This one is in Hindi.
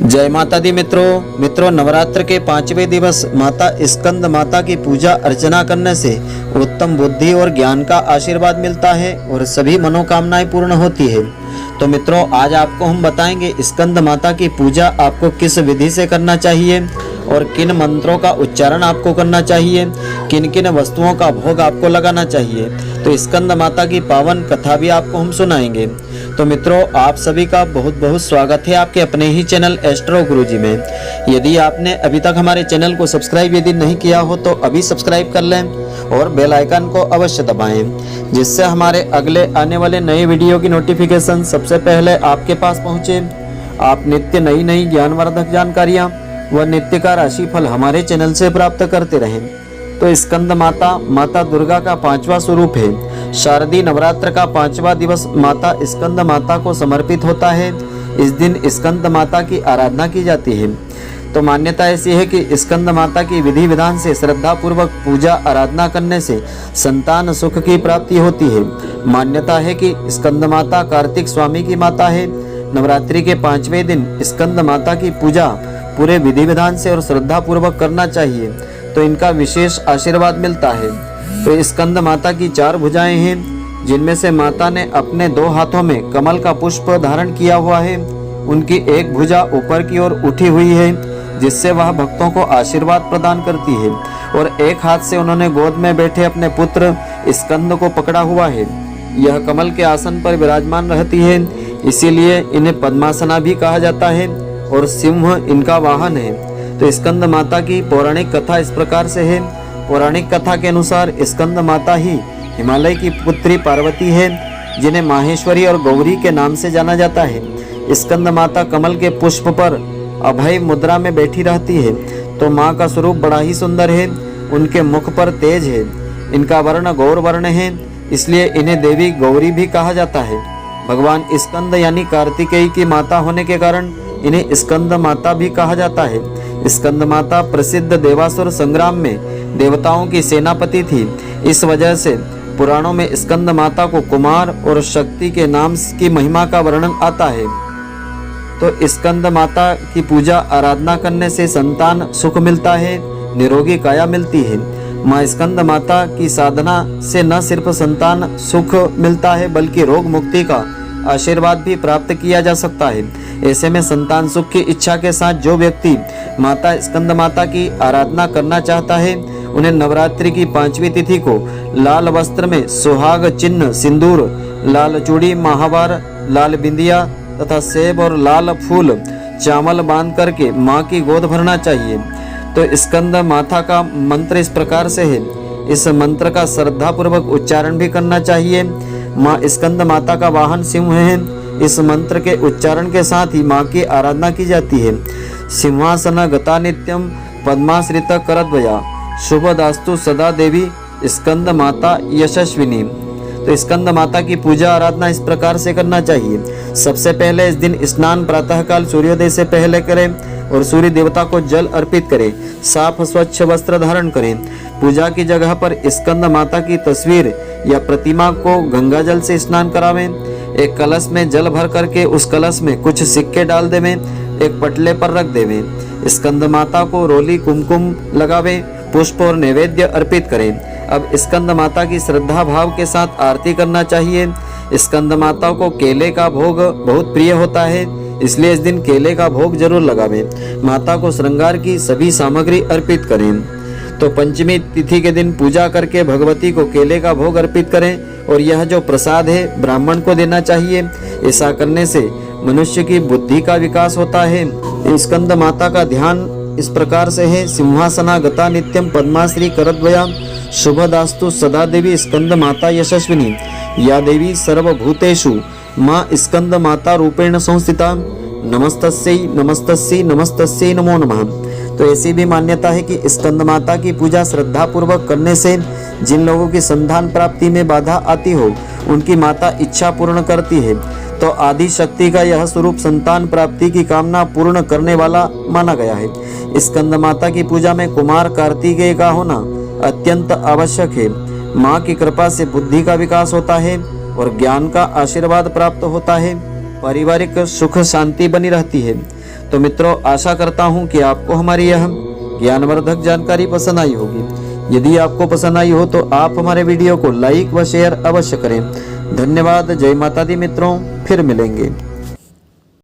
जय माता दी मित्रों नवरात्र के 5वें दिवस माता स्कंद माता की पूजा अर्चना करने से उत्तम बुद्धि और ज्ञान का आशीर्वाद मिलता है और सभी मनोकामनाएं पूर्ण होती है। तो मित्रों, आज आपको हम बताएंगे स्कंद माता की पूजा आपको किस विधि से करना चाहिए और किन मंत्रों का उच्चारण आपको करना चाहिए, किन किन वस्तुओं का भोग आपको लगाना चाहिए। तो स्कंद माता की पावन कथा भी आपको हम सुनाएंगे। तो मित्रों, आप सभी का बहुत बहुत स्वागत है आपके अपने ही चैनल एस्ट्रो गुरुजी में। यदि आपने अभी तक हमारे चैनल को सब्सक्राइब यदि नहीं किया हो तो अभी सब्सक्राइब कर लें और बेल आइकन को अवश्य दबाएं, जिससे हमारे अगले आने वाले नए वीडियो की नोटिफिकेशन सबसे पहले आपके पास पहुंचे। आप नित्य नई ज्ञानवर्धक जानकारियां व नित्य का राशिफल हमारे चैनल से प्राप्त करते रहें। तो स्कंद माता माता दुर्गा का 5वां स्वरूप है। शारदीय नवरात्र का 5वां दिवस माता स्कंद माता को समर्पित होता है। इस दिन स्कंद माता की आराधना की जाती है। तो मान्यता ऐसी है कि स्कंद माता की विधि विधान से श्रद्धा पूर्वक पूजा आराधना करने से संतान सुख की प्राप्ति होती है। मान्यता है कि स्कंद माता कार्तिक स्वामी की माता है। नवरात्रि के 5वें दिन स्कंद माता की पूजा पूरे विधि विधान से और श्रद्धा पूर्वक करना चाहिए, तो इनका विशेष आशीर्वाद मिलता है। तो स्कंद माता की 4 भुजाएं हैं, जिनमें से माता ने अपने 2 हाथों में कमल का पुष्प धारण किया हुआ है। उनकी एक भुजा ऊपर की ओर उठी हुई है, जिससे वह भक्तों को आशीर्वाद प्रदान करती है, और एक हाथ से उन्होंने गोद में बैठे अपने पुत्र स्कंद को पकड़ा हुआ है। यह कमल के आसन पर विराजमान रहती है, इसीलिए इन्हें पद्मासना भी कहा जाता है, और सिंह इनका वाहन है। तो स्कंद माता की पौराणिक कथा इस प्रकार से है। पौराणिक कथा के अनुसार स्कंद माता ही हिमालय की पुत्री पार्वती है, जिन्हें माहेश्वरी और गौरी के नाम से जाना जाता है। स्कंद माता कमल के पुष्प पर अभय मुद्रा में बैठी रहती है। तो माँ का स्वरूप बड़ा ही सुंदर है। उनके मुख पर तेज है। इनका वर्ण गौर वर्ण है, इसलिए इन्हें देवी गौरी भी कहा जाता है। भगवान स्कंद यानी कार्तिकेय की माता होने के कारण इन्हें स्कंद माता भी कहा जाता है। स्कंद माता प्रसिद्ध देवासुर संग्राम में देवताओं की सेनापति थी। इस वजह से पुराणों में स्कंद माता को कुमार और शक्ति के नाम की महिमा का वर्णन आता है। तो स्कंद माता की पूजा आराधना करने से संतान सुख मिलता है, निरोगी काया मिलती है। माँ स्कंद माता की साधना से न सिर्फ संतान सुख मिलता है, बल्कि रोग मुक्ति का आशीर्वाद भी प्राप्त किया जा सकता है। ऐसे में संतान सुख की इच्छा के साथ जो व्यक्ति माता स्कंद माता की आराधना करना चाहता है, उन्हें नवरात्रि की 5वीं तिथि को लाल वस्त्र में सुहाग चिन्ह, सिंदूर, लाल चूड़ी, महावार, लाल बिंदिया तथा सेब और लाल फूल चावल बांध करके माँ की गोद भरना चाहिए। तो स्कंद माता का मंत्र इस प्रकार से है। इस मंत्र का श्रद्धा पूर्वक उच्चारण भी करना चाहिए। माँ स्कंद माता का वाहन सिंह है। इस मंत्र के उच्चारण के साथ ही माँ की आराधना की जाती है। सिंहासन गता नित्यम पद्माश्रित करद्वया शुभदास्तु सदा देवी स्कंद माता यशस्विनी। तो स्कंद माता की पूजा आराधना इस प्रकार से करना चाहिए। सबसे पहले इस दिन स्नान प्रातःकाल सूर्योदय से पहले करें और सूर्य देवता को जल अर्पित करें। साफ स्वच्छ वस्त्र धारण करें। पूजा की जगह पर स्कंद माता की तस्वीर या प्रतिमा को गंगा जल से स्नान करावें। एक कलश में जल भर करके उस कलश में कुछ सिक्के डाल देवें, एक पटले पर रख देवें। स्कंद माता को रोली कुमकुम लगावें, पुष्प और नैवेद्य अर्पित करें। अब स्कंद माता की श्रद्धा भाव के साथ आरती करना चाहिए। स्कंद माता को केले का भोग बहुत प्रिय होता है, इसलिए इस दिन केले का भोग जरूर लगावें। माता को श्रृंगार की सभी सामग्री अर्पित करें। तो पंचमी तिथि के दिन पूजा करके भगवती को केले का भोग अर्पित करें, और यह जो प्रसाद है ब्राह्मण को देना चाहिए। ऐसा करने से मनुष्य की बुद्धि का विकास होता है। स्कंद माता का ध्यान इस प्रकार से है। सिंहासना गता नित्यम पद्माश्री करद्वया शुभदास्तु सदा देवी स्कंद माता यशस्विनी। या देवी सर्वभूतेषु माँ स्कंद माता रूपेण संस्थिता। नमस्तस्यै नमस्तस्यै नमस्तस्यै नमो नमः। तो ऐसी भी मान्यता है कि स्कंद माता की पूजा श्रद्धा पूर्वक करने से जिन लोगों की संतान प्राप्ति में बाधा आती हो, उनकी माता इच्छा पूर्ण करती है। तो आदि शक्ति का यह स्वरूप संतान प्राप्ति की कामना पूर्ण करने वाला माना गया है। स्कंद माता की पूजा में कुमार कार्तिकेय का होना अत्यंत आवश्यक है। माँ की कृपा से बुद्धि का विकास होता है और ज्ञान का आशीर्वाद प्राप्त होता है। पारिवारिक सुख शांति बनी रहती है। तो मित्रों, आशा करता हूँ कि आपको हमारी यह ज्ञानवर्धक जानकारी पसंद आई होगी। यदि आपको पसंद आई हो तो आप हमारे वीडियो को लाइक व शेयर अवश्य करें। धन्यवाद। जय माता दी मित्रों, फिर मिलेंगे।